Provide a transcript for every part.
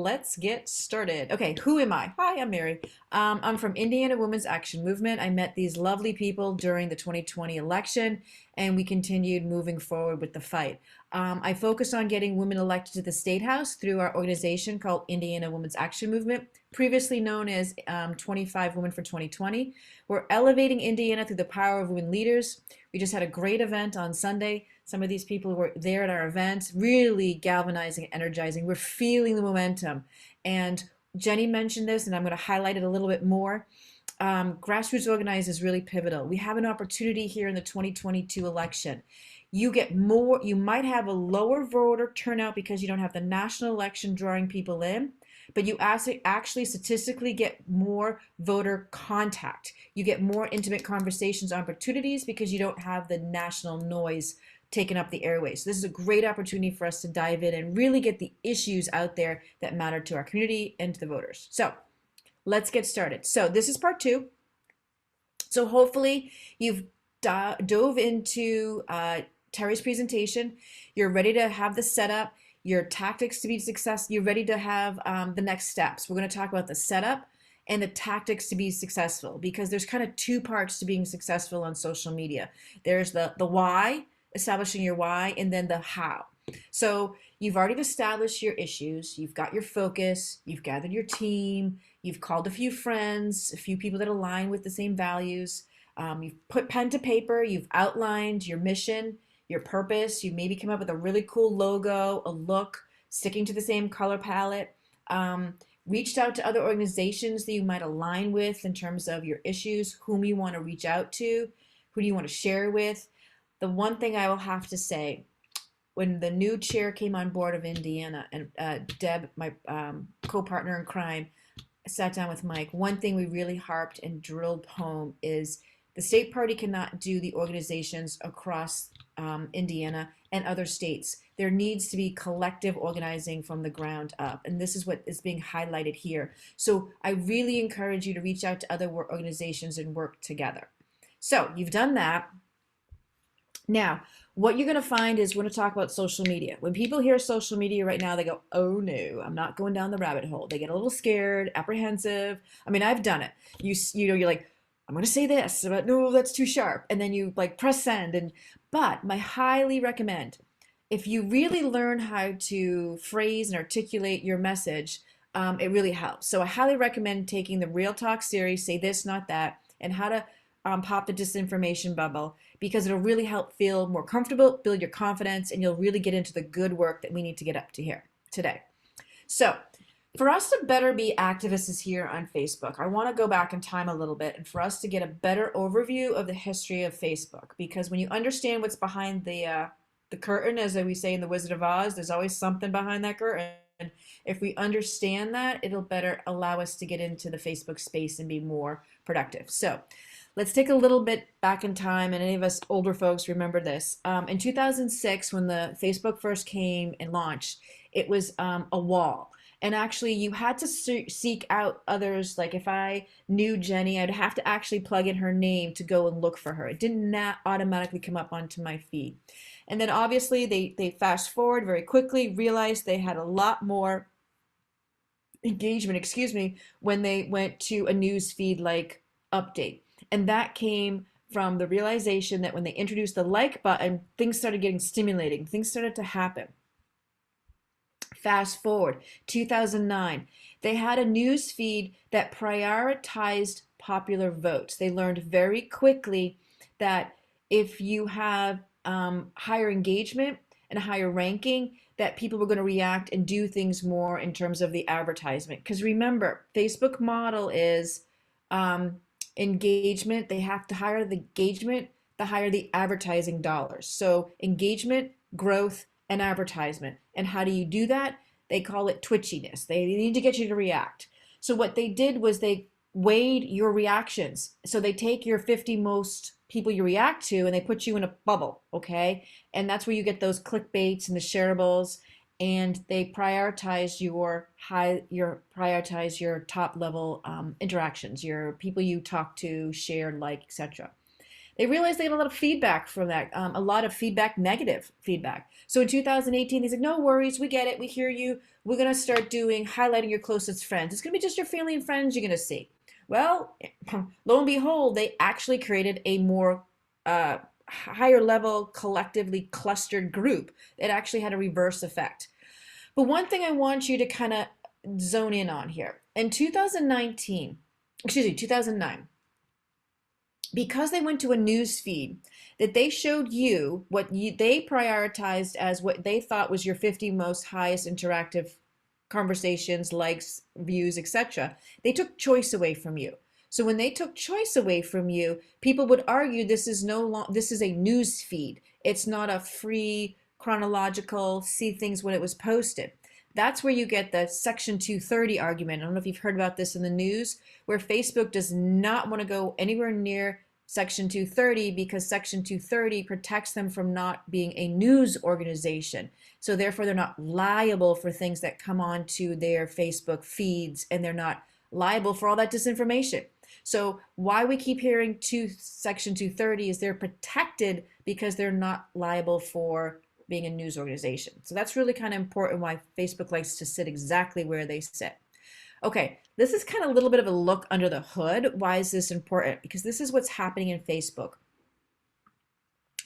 let's get started. Okay, who am I? Hi, I'm Mary. I'm from Indiana Women's Action Movement. I met these lovely people during the 2020 election, and we continued moving forward with the fight. I focus on getting women elected to the State House through our organization called Indiana Women's Action Movement, previously known as 25 Women for 2020. We're elevating Indiana through the power of women leaders. We just had a great event on Sunday. Some of these people were there at our event, really galvanizing and energizing. We're feeling the momentum. And Jenny mentioned this, and I'm going to highlight it a little bit more. Grassroots organizing is really pivotal. We have an opportunity here in the 2022 election. You get more, you might have a lower voter turnout because you don't have the national election drawing people in, but you actually statistically get more voter contact. You get more intimate conversations opportunities because you don't have the national noise taking up the airways. So this is a great opportunity for us to dive in and really get the issues out there that matter to our community and to the voters. So let's get started. So this is part 2. So hopefully you've dove into Terry's presentation. You're ready to have the setup, your tactics to be successful. You're ready to have the next steps. We're going to talk about the setup and the tactics to be successful, because there's kind of 2 parts to being successful on social media. There's the why, establishing your why, and then the how. So you've already established your issues, you've got your focus, you've gathered your team, you've called a few friends, a few people that align with the same values, you've put pen to paper, you've outlined your mission, your purpose, you maybe come up with a really cool logo, a look, sticking to the same color palette, reached out to other organizations that you might align with in terms of your issues, whom you want to reach out to, who do you want to share with. The one thing I will have to say, when the new chair came on board of Indiana, and Deb, my co-partner in crime, sat down with Mike, one thing we really harped and drilled home is the state party cannot do the organizations across Indiana and other states. There needs to be collective organizing from the ground up, and this is what is being highlighted here. So I really encourage you to reach out to other organizations and work together. So you've done that. Now, what you're going to find is we're going to talk about social media. When people hear social media right now, they go, oh no, I'm not going down the rabbit hole. They get a little scared, apprehensive. I mean, I've done it. You know, you're like, I'm going to say this, but no, that's too sharp. And then you like press send. But I highly recommend, if you really learn how to phrase and articulate your message, it really helps. So I highly recommend taking the Real Talk series, Say This, Not That, and how to pop the disinformation bubble, because it'll really help feel more comfortable, build your confidence, and you'll really get into the good work that we need to get up to here today. So for us to better be activists here on Facebook, I want to go back in time a little bit and for us to get a better overview of the history of Facebook, because when you understand what's behind the curtain, as we say in The Wizard of Oz, there's always something behind that curtain. If we understand that, it'll better allow us to get into the Facebook space and be more productive. So let's take a little bit back in time, and any of us older folks remember this. In 2006, when the Facebook first came and launched, it was a wall. And actually, you had to seek out others. Like if I knew Jenny, I'd have to actually plug in her name to go and look for her. It did not automatically come up onto my feed. And then obviously, they fast forward very quickly, realized they had a lot more engagement, when they went to a news feed like Update. And that came from the realization that when they introduced the like button, things started getting stimulating. Things started to happen. Fast forward, 2009, they had a news feed that prioritized popular votes. They learned very quickly that if you have higher engagement and higher ranking, that people were going to react and do things more in terms of the advertisement. Because remember, Facebook model is engagement. They have to hire the engagement, the higher the advertising dollars. So engagement, growth, and advertisement. And how do you do that? They call it twitchiness. They need to get you to react. So what they did was they weighed your reactions. So they take your 50 most people you react to and they put you in a bubble, okay? And that's where you get those clickbaits and the shareables, and they prioritize your top level interactions, your people you talk to, share, like, etc. They realized they had a lot of feedback from that, a lot of feedback, negative feedback. So in 2018, they said, no worries, we get it, we hear you. We're going to start doing highlighting your closest friends. It's going to be just your family and friends you're going to see. Well, lo and behold, they actually created a more higher level, collectively clustered group. It actually had a reverse effect. But one thing I want you to kind of zone in on here. In 2019, excuse me, 2009, because they went to a news feed that they showed you what they prioritized as what they thought was your 50 most highest interactive conversations, likes, views, etc. They took choice away from you. So when they took choice away from you, people would argue this is a news feed. It's not a free chronological see things when it was posted. That's where you get the Section 230 argument. I don't know if you've heard about this in the news, where Facebook does not want to go anywhere near Section 230 because Section 230 protects them from not being a news organization. So therefore, they're not liable for things that come onto their Facebook feeds, and they're not liable for all that disinformation. So why we keep hearing Section 230 is they're protected because they're not liable for being a news organization. So that's really kind of important why Facebook likes to sit exactly where they sit. Okay, this is kind of a little bit of a look under the hood. Why is this important? Because this is what's happening in Facebook.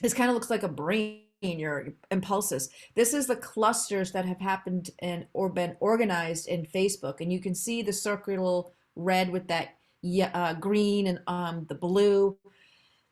This kind of looks like a brain, your impulses. This is the clusters that have happened or been organized in Facebook. And you can see the circular red with that green and the blue.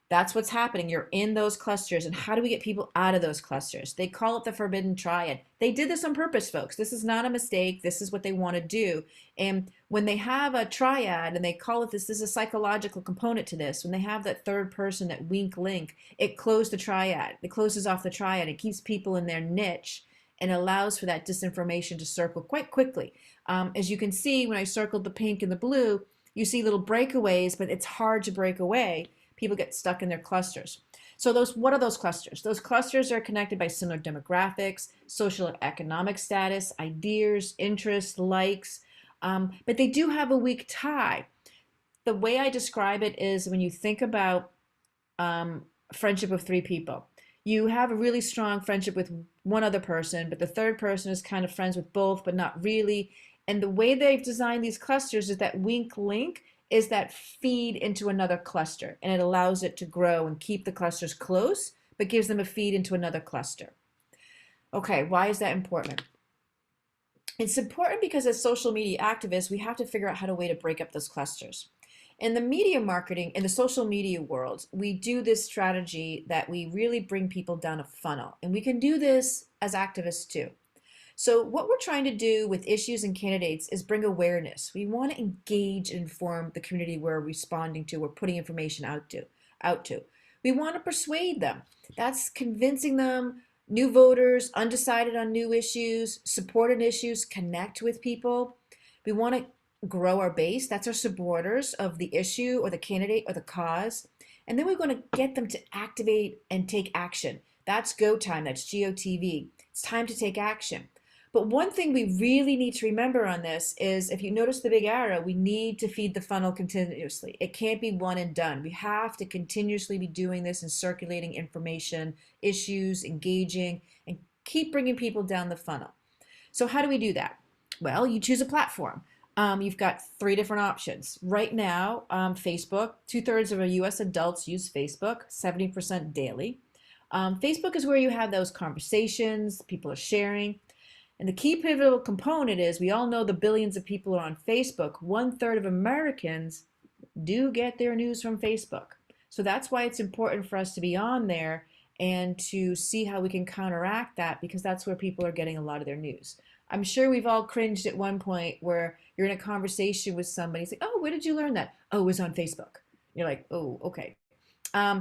That's what's happening. You're in those clusters. And how do we get people out of those clusters? They call it the forbidden triad. They did this on purpose, folks. This is not a mistake. This is what they want to do. And when they have a triad and they call it this is a psychological component to this. When they have that third person, that weak link, it closes the triad. It closes off the triad. It keeps people in their niche and allows for that disinformation to circle quite quickly. As you can see, when I circled the pink and the blue, you see little breakaways, but it's hard to break away. People get stuck in their clusters. So what are those clusters? Those clusters are connected by similar demographics, social and economic status, ideas, interests, likes, but they do have a weak tie. The way I describe it is when you think about friendship of three people. You have a really strong friendship with one other person, but the third person is kind of friends with both, but not really. And the way they've designed these clusters is that weak link is that feed into another cluster, and it allows it to grow and keep the clusters close, but gives them a feed into another cluster. Okay, why is that important? It's important because as social media activists, we have to figure out how to way to break up those clusters. In the media marketing, in the social media world, we do this strategy that we really bring people down a funnel, and we can do this as activists too. So what we're trying to do with issues and candidates is bring awareness. We want to engage and inform the community we're responding to, we're putting information out to. We want to persuade them. That's convincing them, new voters, undecided on new issues, supported issues, connect with people. We want to grow our base. That's our supporters of the issue or the candidate or the cause. And then we're going to get them to activate and take action. That's go time. That's GOTV. It's time to take action. But one thing we really need to remember on this is if you notice the big arrow, we need to feed the funnel continuously. It can't be one and done. We have to continuously be doing this and circulating information, issues, engaging, and keep bringing people down the funnel. So how do we do that? Well, you choose a platform. You've got three different options. Right now, Facebook, 2/3 of US adults use Facebook, 70% daily. Facebook is where you have those conversations, people are sharing. And the key pivotal component is we all know the billions of people are on Facebook. 1/3 of Americans do get their news from Facebook. So that's why it's important for us to be on there and to see how we can counteract that, because that's where people are getting a lot of their news. I'm sure we've all cringed at one point where you're in a conversation with somebody. It's like, oh, where did you learn that? Oh, it was on Facebook. You're like, oh, okay.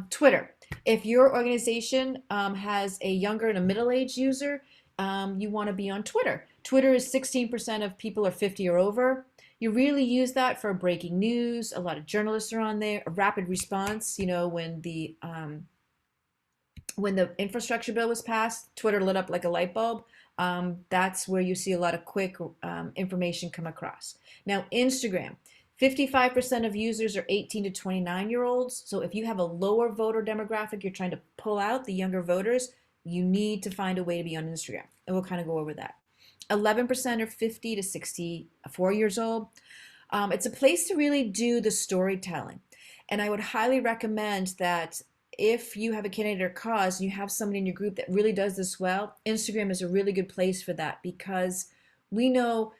Twitter. If your organization has a younger and a middle-aged user, you want to be on Twitter. Twitter is 16% of people are 50 or over. You really use that for breaking news. A lot of journalists are on there. A rapid response, when the infrastructure bill was passed, Twitter lit up like a light bulb. That's where you see a lot of quick information come across. Now, Instagram. 55% of users are 18 to 29-year-olds. So if you have a lower voter demographic, you're trying to pull out the younger voters, you need to find a way to be on Instagram. And we'll kind of go over that. 11% are 50 to 64 years old. It's a place to really do the storytelling. And I would highly recommend that if you have a candidate or cause and you have somebody in your group that really does this well, Instagram is a really good place for that, because we know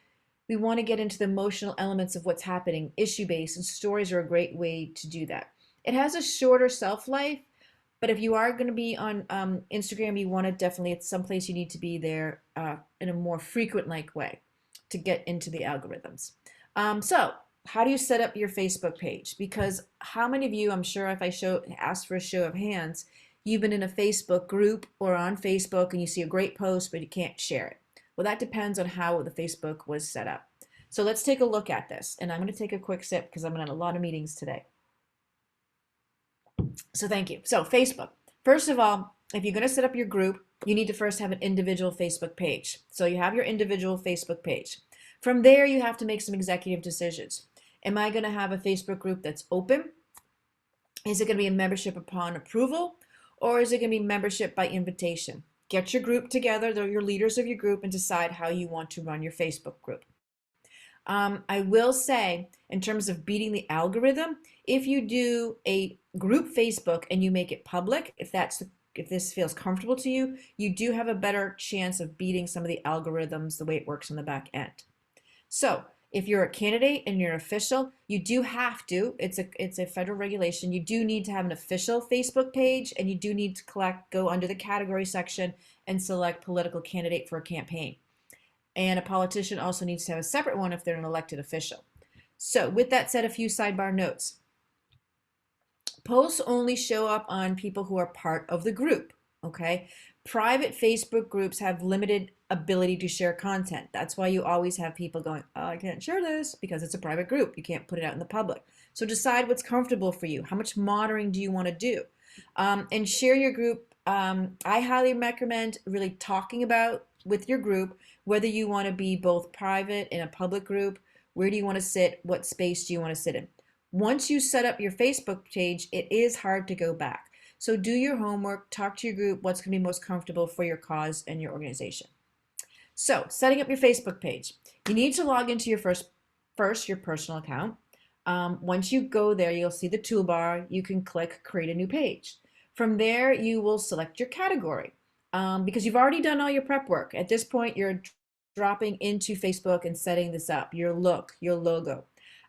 we want to get into the emotional elements of what's happening, issue-based, and stories are a great way to do that. It has a shorter shelf life, but if you are going to be on Instagram, you want to definitely, it's someplace you need to be there in a more frequent-like way to get into the algorithms. So how do you set up your Facebook page? Because how many of you, I'm sure if I ask for a show of hands, you've been in a Facebook group or on Facebook and you see a great post, but you can't share it. Well, that depends on how the Facebook was set up. So let's take a look at this. And I'm going to take a quick sip because I'm in a lot of meetings today. So thank you. So Facebook. First of all, if you're going to set up your group, you need to first have an individual Facebook page. So you have your individual Facebook page. From there, you have to make some executive decisions. Am I going to have a Facebook group that's open? Is it going to be a membership upon approval? Or is it going to be membership by invitation? Get your group together, they're your leaders of your group, and decide how you want to run your Facebook group. I will say, in terms of beating the algorithm, if you do a group Facebook and you make it public, if this feels comfortable to you, you do have a better chance of beating some of the algorithms the way it works on the back end. So if you're a candidate and you're official, you do have to, it's a federal regulation, you do need to have an official Facebook page, and you do need to go under the category section and select political candidate for a campaign. And a politician also needs to have a separate one if they're an elected official. So with that said, a few sidebar notes. Posts only show up on people who are part of the group, okay? Private Facebook groups have limited ability to share content. That's why you always have people going, oh, I can't share this because it's a private group. You can't put it out in the public. So decide what's comfortable for you. How much monitoring do you want to do? And share your group. I highly recommend really talking about with your group whether you want to be both private and a public group. Where do you want to sit? What space do you want to sit in? Once you set up your Facebook page, it is hard to go back. So do your homework, talk to your group, what's going to be most comfortable for your cause and your organization. So setting up your Facebook page, you need to log into your first your personal account. Once you go there, you'll see the toolbar. You can click create a new page. From there, you will select your category because you've already done all your prep work. At this point, you're dropping into Facebook and setting this up, your look, your logo.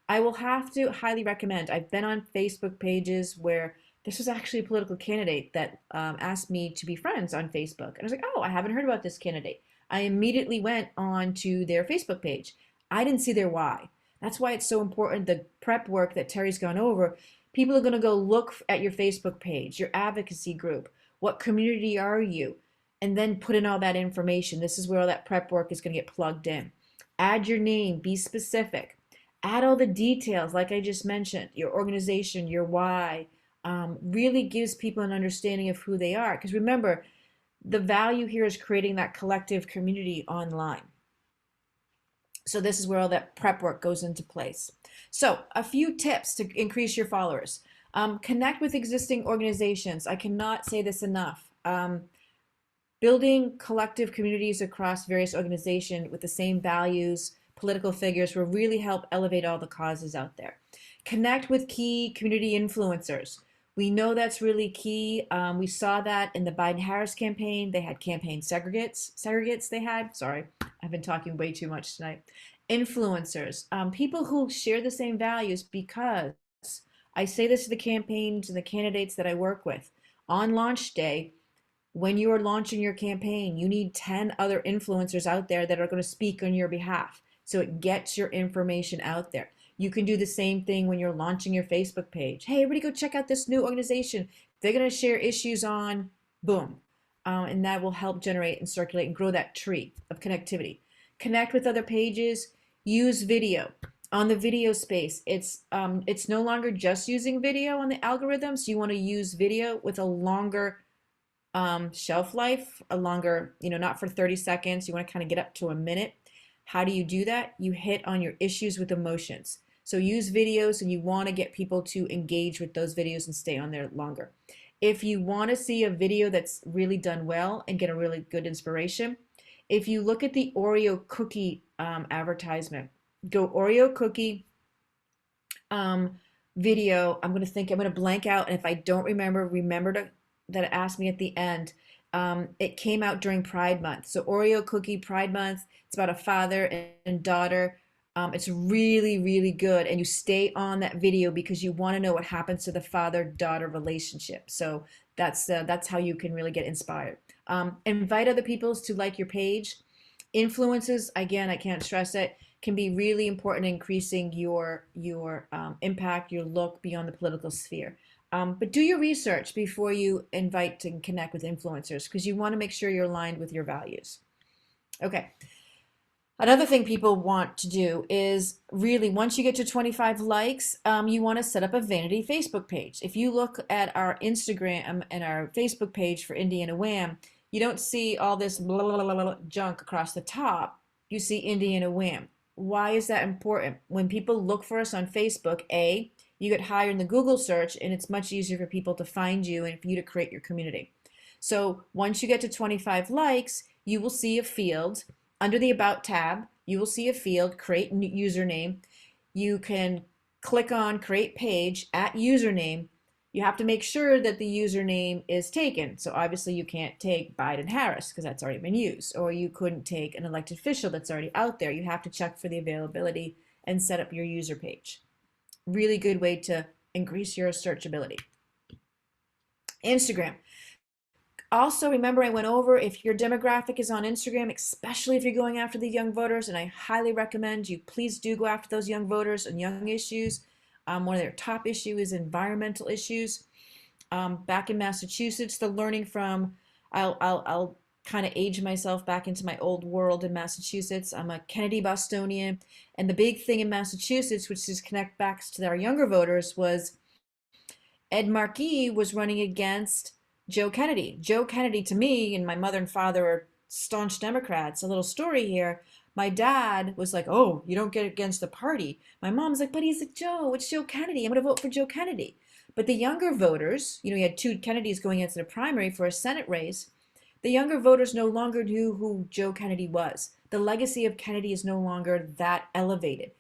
I will have to highly recommend, I've been on Facebook pages where this was actually a political candidate that asked me to be friends on Facebook. And I was like, oh, I haven't heard about this candidate. I immediately went on to their Facebook page. I didn't see their why. That's why it's so important, the prep work that Terry's gone over. People are going to go look at your Facebook page, your advocacy group. What community are you? And then put in all that information. This is where all that prep work is going to get plugged in. Add your name, be specific. Add all the details, like I just mentioned, your organization, your why, really gives people an understanding of who they are. Because remember, the value here is creating that collective community online. So this is where all that prep work goes into place. So a few tips to increase your followers. Connect with existing organizations. I cannot say this enough. Building collective communities across various organizations with the same values, political figures will really help elevate all the causes out there. Connect with key community influencers. We know that's really key. We saw that in the Biden-Harris campaign. They had campaign segregates they had. Sorry, I've been talking way too much tonight. Influencers, people who share the same values, because I say this to the campaigns and the candidates that I work with. On launch day, when you are launching your campaign, you need 10 other influencers out there that are going to speak on your behalf. So it gets your information out there. You can do the same thing when you're launching your Facebook page. Hey, everybody go check out this new organization. They're going to share issues on, boom. And that will help generate and circulate and grow that tree of connectivity. Connect with other pages. Use video. On the video space, it's no longer just using video on the algorithms. You want to use video with a longer shelf life, a longer, not for 30 seconds. You want to kind of get up to a minute. How do you do that? You hit on your issues with emotions. So use videos, and you want to get people to engage with those videos and stay on there longer. If you want to see a video that's really done well and get a really good inspiration, if you look at the Oreo cookie advertisement, go Oreo cookie um, video. I'm going to blank out. And if I don't remember that it asked me at the end. It came out during Pride Month. So Oreo Cookie Pride Month. It's about a father and daughter. It's really, really good. And you stay on that video because you want to know what happens to the father-daughter relationship. So that's how you can really get inspired. Invite other people to like your page. Influences, again, I can't stress it, can be really important in increasing your impact, your look beyond the political sphere. But do your research before you invite and connect with influencers because you want to make sure you're aligned with your values. Okay. Another thing people want to do is really, once you get to 25 likes, you want to set up a vanity Facebook page. If you look at our Instagram and our Facebook page for Indiana Wham, you don't see all this blah, blah, blah, blah, junk across the top. You see Indiana Wham. Why is that important? When people look for us on Facebook, A, you get higher in the Google search, and it's much easier for people to find you and for you to create your community. So once you get to 25 likes, you will see a field. Under the About tab, you will see a field, create username. You can click on create page at username. You have to make sure that the username is taken. So obviously you can't take Biden Harris because that's already been used, or you couldn't take an elected official that's already out there. You have to check for the availability and set up your user page. Really good way to increase your searchability. Instagram. Also, remember I went over if your demographic is on Instagram, especially if you're going after the young voters, and I highly recommend you please do go after those young voters and young issues. One of their top issues is environmental issues. Back in Massachusetts, the learning from, I'll kind of age myself back into my old world in Massachusetts. I'm a Kennedy Bostonian, and the big thing in Massachusetts, which is connect back to our younger voters, was Ed Markey was running against Joe Kennedy. Joe Kennedy, to me, and my mother and father are staunch Democrats. A little story here. My dad was like, "Oh, you don't get against the party." My mom's like, "But he's like, Joe, it's Joe Kennedy. I'm going to vote for Joe Kennedy." But the younger voters, you had two Kennedys going into the primary for a Senate race. The younger voters no longer knew who Joe Kennedy was. The legacy of Kennedy is no longer that elevated.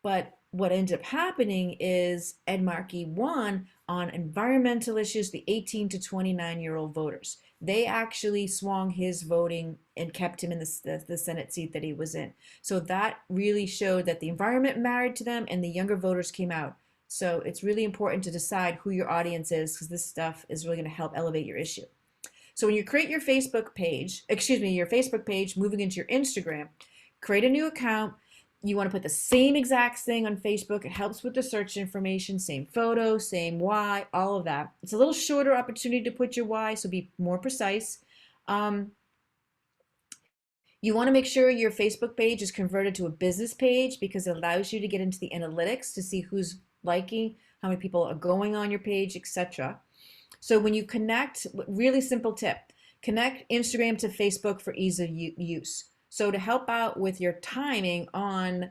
But what ended up happening is Ed Markey won on environmental issues, the 18 to 29-year-old voters. They actually swung his voting and kept him in the Senate seat that he was in. So that really showed that the environment mattered to them and the younger voters came out. So it's really important to decide who your audience is because this stuff is really going to help elevate your issue. So when you create your Facebook page, moving into your Instagram, create a new account. You want to put the same exact thing on Facebook. It helps with the search information, same photo, same why, all of that. It's a little shorter opportunity to put your why, so be more precise. You want to make sure your Facebook page is converted to a business page because it allows you to get into the analytics to see who's liking, how many people are going on your page, etc. So when you connect, really simple tip, connect Instagram to Facebook for ease of use. So to help out with your timing on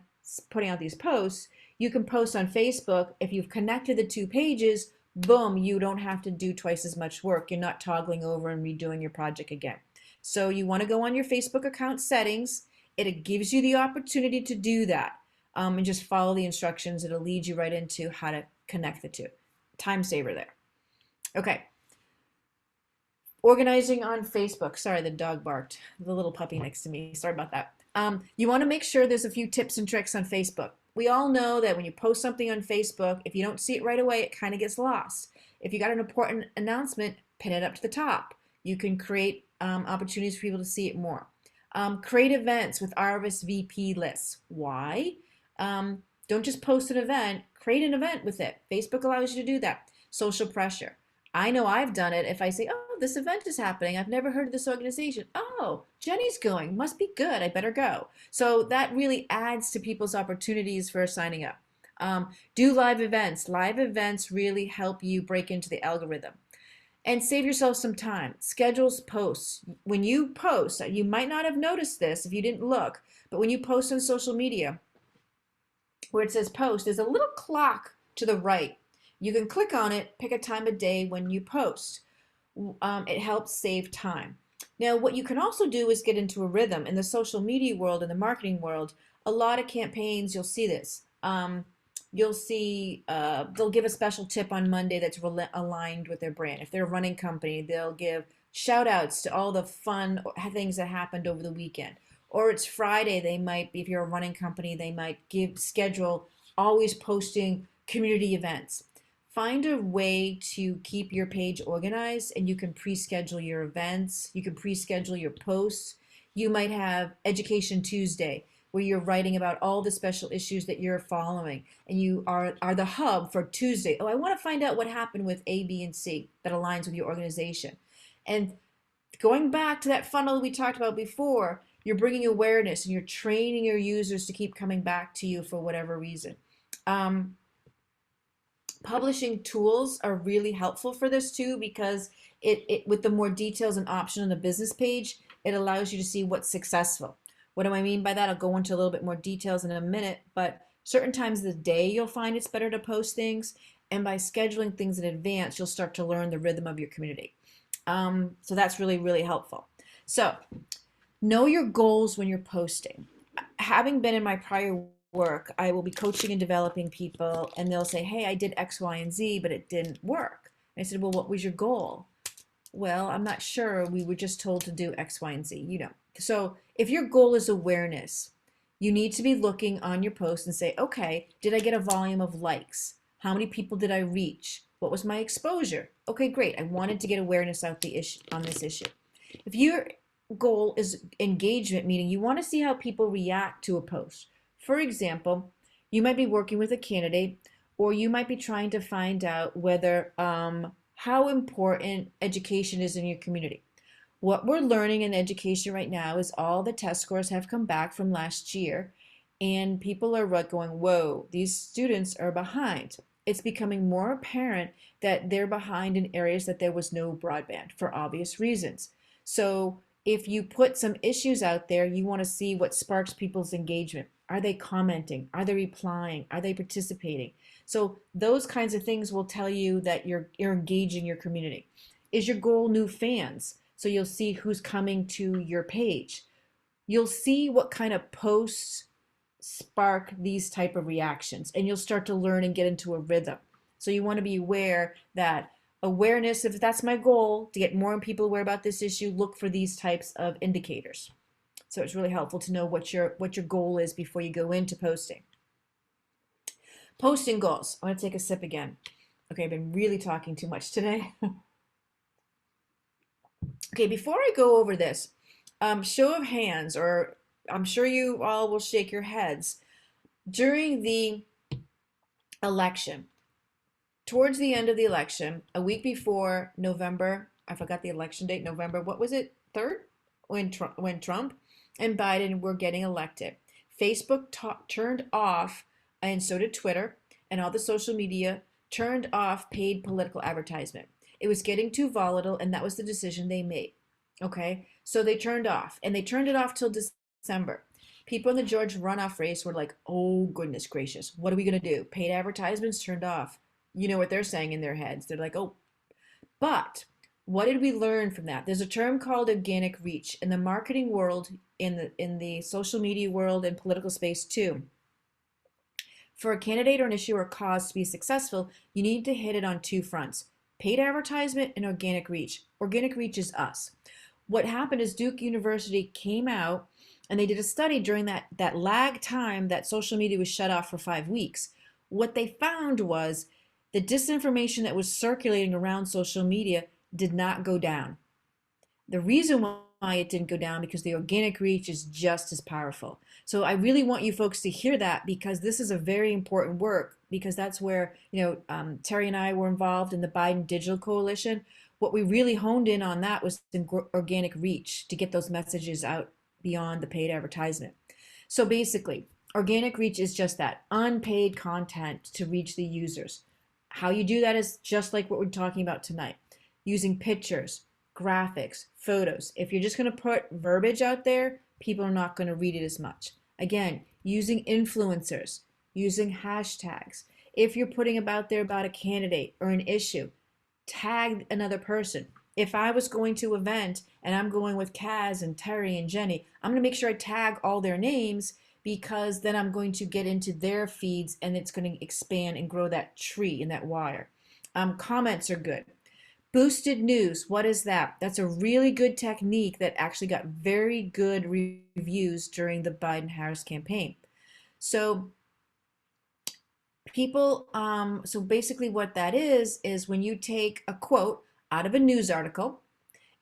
putting out these posts, you can post on Facebook. If you've connected the two pages, boom, you don't have to do twice as much work. You're not toggling over and redoing your project again. So you want to go on your Facebook account settings. It gives you the opportunity to do that and just follow the instructions. It'll lead you right into how to connect the two. Time saver there. Okay. Organizing on Facebook. Sorry, the dog barked. The little puppy next to me. Sorry about that. You want to make sure there's a few tips and tricks on Facebook. We all know that when you post something on Facebook, if you don't see it right away, it kind of gets lost. If you got an important announcement, pin it up to the top. You can create opportunities for people to see it more. Create events with RSVP lists. Why? Don't just post an event. Create an event with it. Facebook allows you to do that. Social pressure. I know I've done it. If I say, "Oh, this event is happening. I've never heard of this organization. Oh, Jenny's going. Must be good. I better go." So that really adds to people's opportunities for signing up. Do live events. Live events really help you break into the algorithm. And save yourself some time. Schedules posts. When you post, you might not have noticed this if you didn't look, but when you post on social media, where it says post, there's a little clock to the right. You can click on it, pick a time of day when you post. It helps save time. Now, what you can also do is get into a rhythm. In the social media world, in the marketing world, a lot of campaigns, you'll see this. You'll see they'll give a special tip on Monday that's aligned with their brand. If they're a running company, they'll give shout outs to all the fun things that happened over the weekend. Or it's Friday, they might, if you're a running company, they might schedule always posting community events. Find a way to keep your page organized, and you can pre-schedule your events, you can pre-schedule your posts. You might have Education Tuesday where you're writing about all the special issues that you're following, and you are the hub for Tuesday. Oh, I want to find out what happened with A, B, and C that aligns with your organization. And going back to that funnel we talked about before, you're bringing awareness and you're training your users to keep coming back to you for whatever reason. Publishing tools are really helpful for this too, because it with the more details and option on the business page, it allows you to see what's successful. What do I mean by that? I'll go into a little bit more details in a minute, but certain times of the day you'll find it's better to post things, and by scheduling things in advance, you'll start to learn the rhythm of your community. So that's really, really helpful. So know your goals when you're posting. Having been in my prior work, I will be coaching and developing people, and they'll say, hey, I did X, Y, and Z, but it didn't work. And I said, well, what was your goal? Well, I'm not sure. We were just told to do X, Y, and Z, you know. So if your goal is awareness, you need to be looking on your post and say, okay, did I get a volume of likes? How many people did I reach? What was my exposure? Okay, great. I wanted to get awareness out the issue on this issue. If your goal is engagement, meaning you want to see how people react to a post. For example, you might be working with a candidate, or you might be trying to find out whether how important education is in your community. What we're learning in education right now is all the test scores have come back from last year, and people are going, whoa, these students are behind. It's becoming more apparent that they're behind in areas that there was no broadband for obvious reasons. So if you put some issues out there, you want to see what sparks people's engagement. Are they commenting? Are they replying? Are they participating? So those kinds of things will tell you that you're engaging your community. Is your goal new fans? So you'll see who's coming to your page. You'll see what kind of posts spark these type of reactions, and you'll start to learn and get into a rhythm. So you want to be aware that awareness, if that's my goal, to get more people aware about this issue, look for these types of indicators. So it's really helpful to know what your goal is before you go into posting. Posting goals. I want to take a sip again. Okay, I've been really talking too much today. Okay, before I go over this, show of hands, or I'm sure you all will shake your heads. During the election, towards the end of the election, a week before November, I forgot the election date, November, what was it, 3rd? When Trump and Biden were getting elected. Facebook turned off, and so did Twitter, and all the social media turned off paid political advertisement. It was getting too volatile, and that was the decision they made. Okay, so they turned off, and they turned it off till December. People in the Georgia runoff race were like, oh, goodness gracious, what are we going to do? Paid advertisements turned off. You know what they're saying in their heads. They're like, oh, but what did we learn from that? There's a term called organic reach in the marketing world, in the social media world, and political space too. For a candidate or an issue or cause to be successful, you need to hit it on two fronts: paid advertisement and organic reach. Organic reach is us. What happened is Duke University came out and they did a study during that lag time that social media was shut off for 5 weeks. What they found was the disinformation that was circulating around social media did not go down. The reason why it didn't go down, because the organic reach is just as powerful. So I really want you folks to hear that, because this is a very important work, because that's where, Terry and I were involved in the Biden Digital Coalition. What we really honed in on that was organic reach, to get those messages out beyond the paid advertisement. So basically, organic reach is just that, unpaid content to reach the users. How you do that is just like what we're talking about tonight, using pictures, graphics, photos. If you're just going to put verbiage out there, people are not going to read it as much. Again, using influencers, using hashtags. If you're putting about there about a candidate or an issue, tag another person. If I was going to an event and I'm going with Kaz and Terry and Jenny, I'm going to make sure I tag all their names because then I'm going to get into their feeds and it's going to expand and grow that tree and that wire. Comments are good. Boosted news, what is that? That's a really good technique that actually got very good reviews during the Biden-Harris campaign. So so basically what that is when you take a quote out of a news article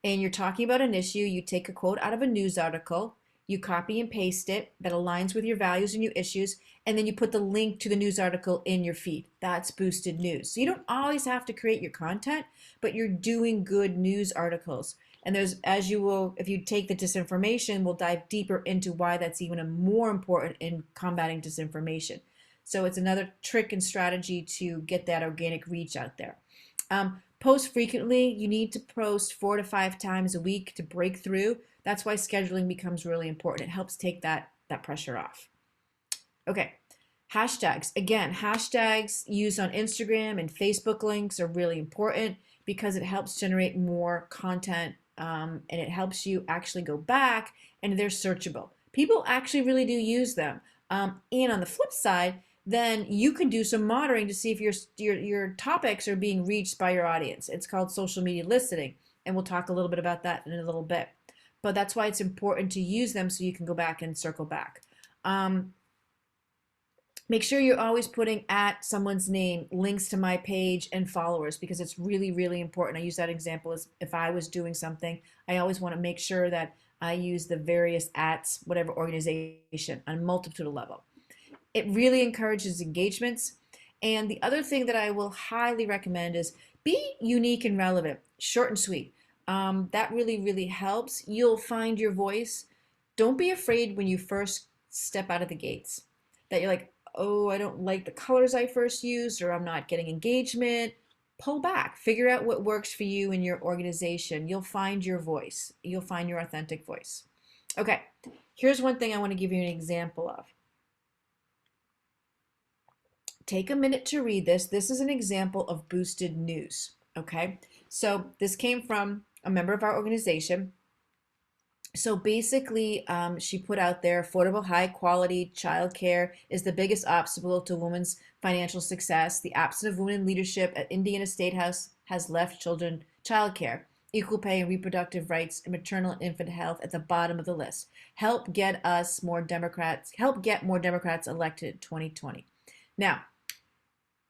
and you're talking about an issue, you take a quote out of a news article, you copy and paste it that aligns with your values and your issues, and then you put the link to the news article in your feed. That's boosted news. So you don't always have to create your content, but you're doing good news articles. And there's, as you will, if you take the disinformation, we'll dive deeper into why that's even more important in combating disinformation. So it's another trick and strategy to get that organic reach out there. Post frequently. You need to post 4 to 5 times a week to break through. That's why scheduling becomes really important. It helps take that pressure off. Okay, hashtags. Again, hashtags used on Instagram and Facebook links are really important because it helps generate more content and it helps you actually go back and they're searchable. People actually really do use them. And on the flip side, then you can do some monitoring to see if your topics are being reached by your audience. It's called social media listening, and we'll talk a little bit about that in a little bit. But that's why it's important to use them so you can go back and circle back. Make sure you're always putting at someone's name, links to my page, and followers because it's really, really important. I use that example as if I was doing something. I always want to make sure that I use the various ats, whatever organization, on a multitude of level. It really encourages engagements. And the other thing that I will highly recommend is be unique and relevant, short and sweet. That really, really helps. You'll find your voice. Don't be afraid when you first step out of the gates that you're like, oh, I don't like the colors I first used, or I'm not getting engagement. Pull back. Figure out what works for you and your organization. You'll find your voice. You'll find your authentic voice. Okay, here's one thing I want to give you an example of. Take a minute to read this. This is an example of boosted news. Okay, so this came from a member of our organization. So basically, she put out there, affordable, high-quality childcare is the biggest obstacle to women's financial success. The absence of women in leadership at Indiana State House has left children childcare, equal pay and reproductive rights, and maternal and infant health at the bottom of the list. Help get more Democrats elected in 2020. Now,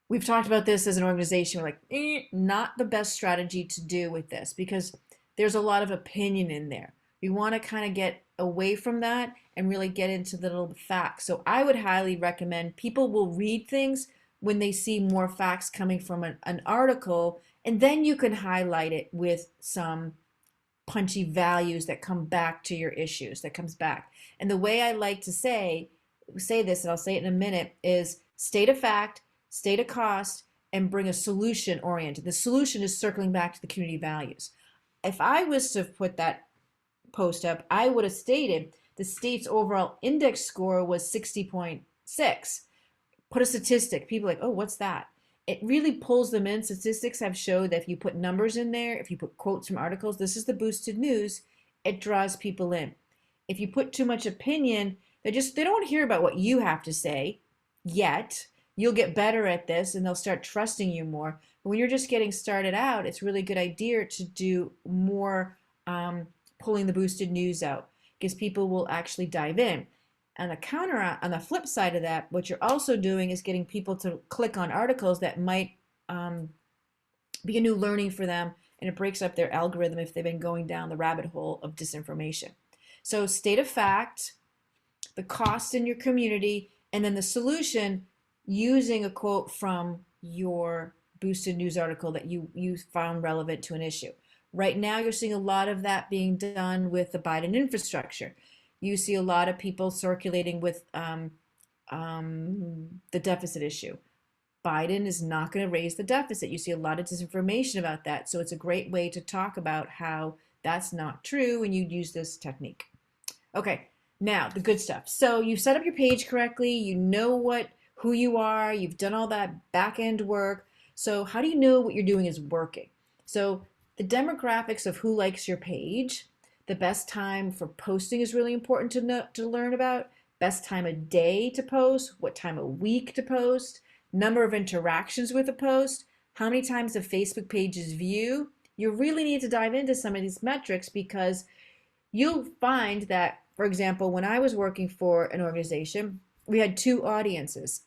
we've talked about this as an organization. We're like, not the best strategy to do with this because there's a lot of opinion in there. We want to kind of get away from that and really get into the little facts. So I would highly recommend people will read things when they see more facts coming from an article, and then you can highlight it with some punchy values that come back to your issues, that comes back. And the way I like to say this, and I'll say it in a minute, is state a fact, state a cost, and bring a solution oriented. The solution is circling back to the community values. If I was to put that post up, I would have stated the state's overall index score was 60.6. Put a statistic. People are like, oh, what's that? It really pulls them in. Statistics have showed that if you put numbers in there, if you put quotes from articles, this is the boosted news, it draws people in. If you put too much opinion, they don't want to hear about what you have to say yet. You'll get better at this and they'll start trusting you more. But when you're just getting started out, it's really a good idea to do more pulling the boosted news out because people will actually dive in. On the flip side of that, what you're also doing is getting people to click on articles that might be a new learning for them, and it breaks up their algorithm if they've been going down the rabbit hole of disinformation. So state of fact, the cost in your community, and then the solution using a quote from your boosted news article that you found relevant to an issue. Right now, you're seeing a lot of that being done with the Biden infrastructure. You see a lot of people circulating with the deficit issue. Biden is not going to raise the deficit. You see a lot of disinformation about that. So it's a great way to talk about how that's not true when you use this technique. Okay, now the good stuff. So you set up your page correctly. You know who you are, you've done all that back end work. So how do you know what you're doing is working? So the demographics of who likes your page, the best time for posting is really important to know, to learn about, best time of day to post, what time of week to post, number of interactions with a post, how many times the Facebook pages view. You really need to dive into some of these metrics because you'll find that, for example, when I was working for an organization, we had two audiences.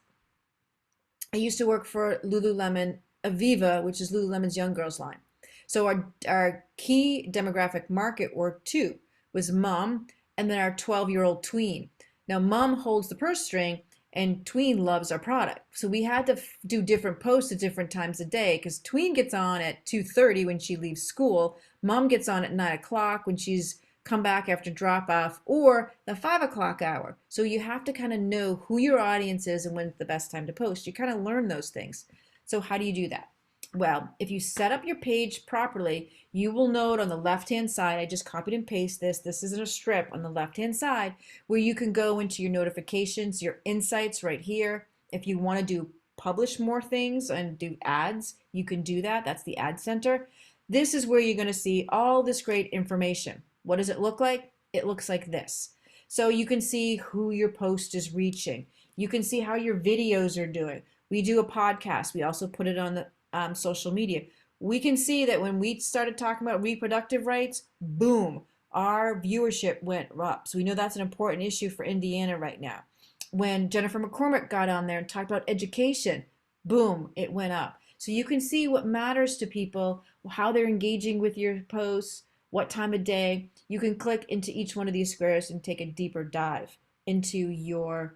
I used to work for Lululemon Aviva, which is Lululemon's young girls line. So our key demographic market work too was mom and then our 12-year-old tween. Now mom holds the purse string and tween loves our product. So we had to do different posts at different times of day because tween gets on at 2:30 when she leaves school. Mom gets on at 9 o'clock when she's come back after drop off, or the 5 o'clock hour. So you have to kind of know who your audience is and when's the best time to post. You kind of learn those things. So how do you do that? Well, if you set up your page properly, you will note on the left-hand side, I just copied and pasted this. This isn't a strip on the left-hand side where you can go into your notifications, your insights right here. If you want to do publish more things and do ads, you can do that. That's the ad center. This is where you're going to see all this great information. What does it look like? It looks like this. So you can see who your post is reaching. You can see how your videos are doing. We do a podcast. We also put it on the social media. We can see that when we started talking about reproductive rights, boom, our viewership went up. So we know that's an important issue for Indiana right now. When Jennifer McCormick got on there and talked about education, boom, it went up. So you can see what matters to people, how they're engaging with your posts, what time of day. You can click into each one of these squares and take a deeper dive into your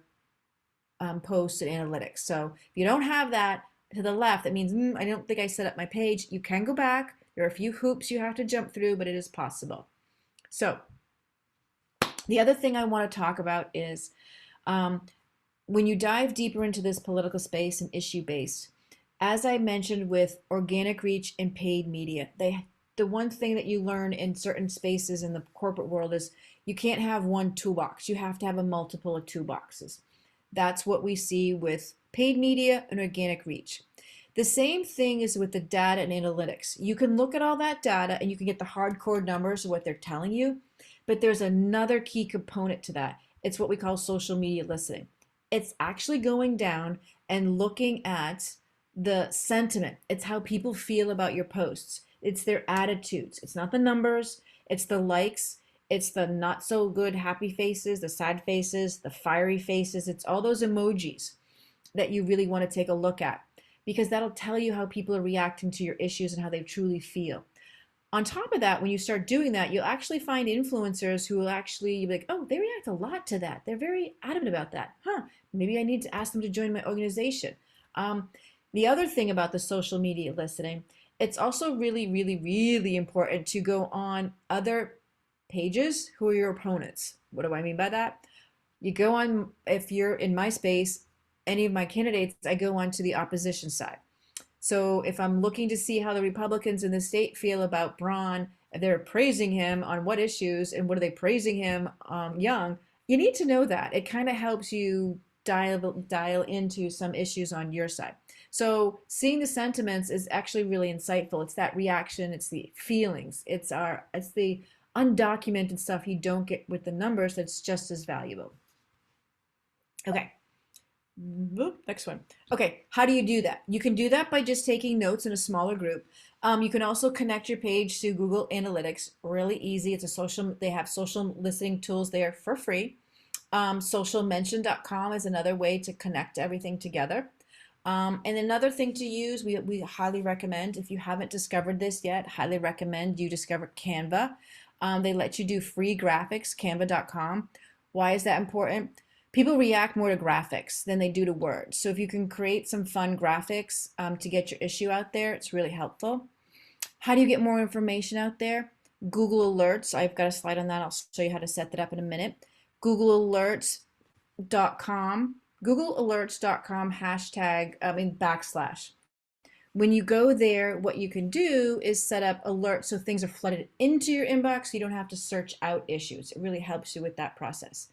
posts and analytics. So if you don't have that to the left, that means I don't think I set up my page. You can go back. There are a few hoops you have to jump through, but it is possible. So the other thing I want to talk about is when you dive deeper into this political space and issue based, as I mentioned with organic reach and paid media, the one thing that you learn in certain spaces in the corporate world is you can't have one toolbox. You have to have a multiple of toolboxes. That's what we see with paid media and organic reach. The same thing is with the data and analytics. You can look at all that data and you can get the hardcore numbers of what they're telling you, but there's another key component to that. It's what we call social media listening. It's actually going down and looking at the sentiment. It's how people feel about your posts. It's their attitudes. It's not the numbers. It's the likes. It's the not so good happy faces, the sad faces, the fiery faces. It's all those emojis that you really want to take a look at because that'll tell you how people are reacting to your issues and how they truly feel. On top of that, when you start doing that, you'll actually find influencers who will actually be like, oh, they react a lot to that. They're very adamant about that. Maybe I need to ask them to join my organization. The other thing about the social media listening, it's also really, really, really important to go on other pages who are your opponents. What do I mean by that? You go on, if you're in my space, any of my candidates, I go on to the opposition side. So if I'm looking to see how the Republicans in the state feel about Braun, if they're praising him on what issues and what are they praising him young, you need to know that. It kind of helps you dial into some issues on your side. So seeing the sentiments is actually really insightful. It's that reaction, it's the feelings, it's the undocumented stuff you don't get with the numbers that's just as valuable. Okay. Next one. Okay, how do you do that? You can do that by just taking notes in a smaller group. You can also connect your page to Google Analytics. Really easy. They have social listening tools there for free. Socialmention.com is another way to connect everything together. And another thing to use, we highly recommend, if you haven't discovered this yet, highly recommend you discover Canva. They let you do free graphics, canva.com. Why is that important? People react more to graphics than they do to words. So if you can create some fun graphics to get your issue out there, it's really helpful. How do you get more information out there? Google Alerts. I've got a slide on that. I'll show you how to set that up in a minute. GoogleAlerts.com. GoogleAlerts.com #. When you go there, what you can do is set up alerts so things are flooded into your inbox so you don't have to search out issues. It really helps you with that process.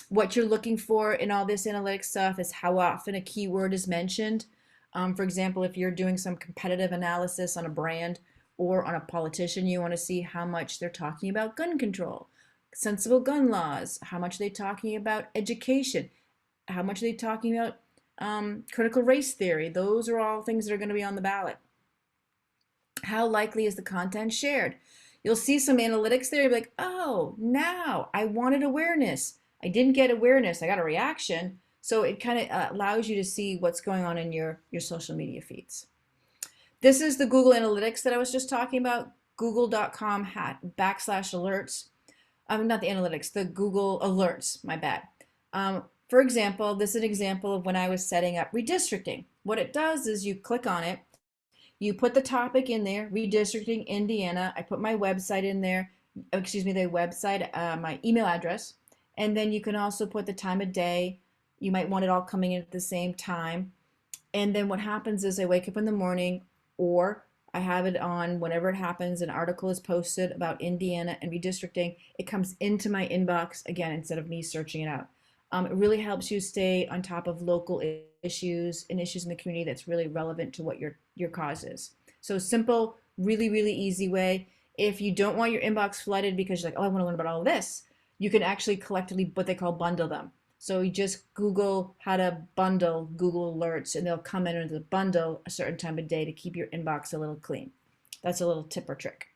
What you're looking for in all this analytics stuff is how often a keyword is mentioned. For example, if you're doing some competitive analysis on a brand or on a politician, you want to see how much they're talking about gun control, sensible gun laws, how much are they talking about education, how much are they talking about critical race theory. Those are all things that are going to be on the ballot. How likely is the content shared? You'll see some analytics there, you'll be like, oh, now I wanted awareness. I didn't get awareness, I got a reaction. So it kind of allows you to see what's going on in your social media feeds. This is the Google Analytics that I was just talking about, google.com /alerts. Not the analytics, the Google Alerts, my bad. For example, this is an example of when I was setting up redistricting. What it does is you click on it, you put the topic in there, redistricting Indiana. I put my website in there, excuse me, the website, my email address, and then you can also put the time of day. You might want it all coming in at the same time. And then what happens is I wake up in the morning, or I have it on whenever it happens, an article is posted about Indiana and redistricting. It comes into my inbox again instead of me searching it out. It really helps you stay on top of local issues and issues in the community that's really relevant to what your cause is. So simple, really, really easy way. If you don't want your inbox flooded because you're like, oh, I want to learn about all of this, you can actually collectively what they call bundle them. So you just Google how to bundle Google Alerts and they'll come in under the bundle a certain time of day to keep your inbox a little clean. That's a little tip or trick.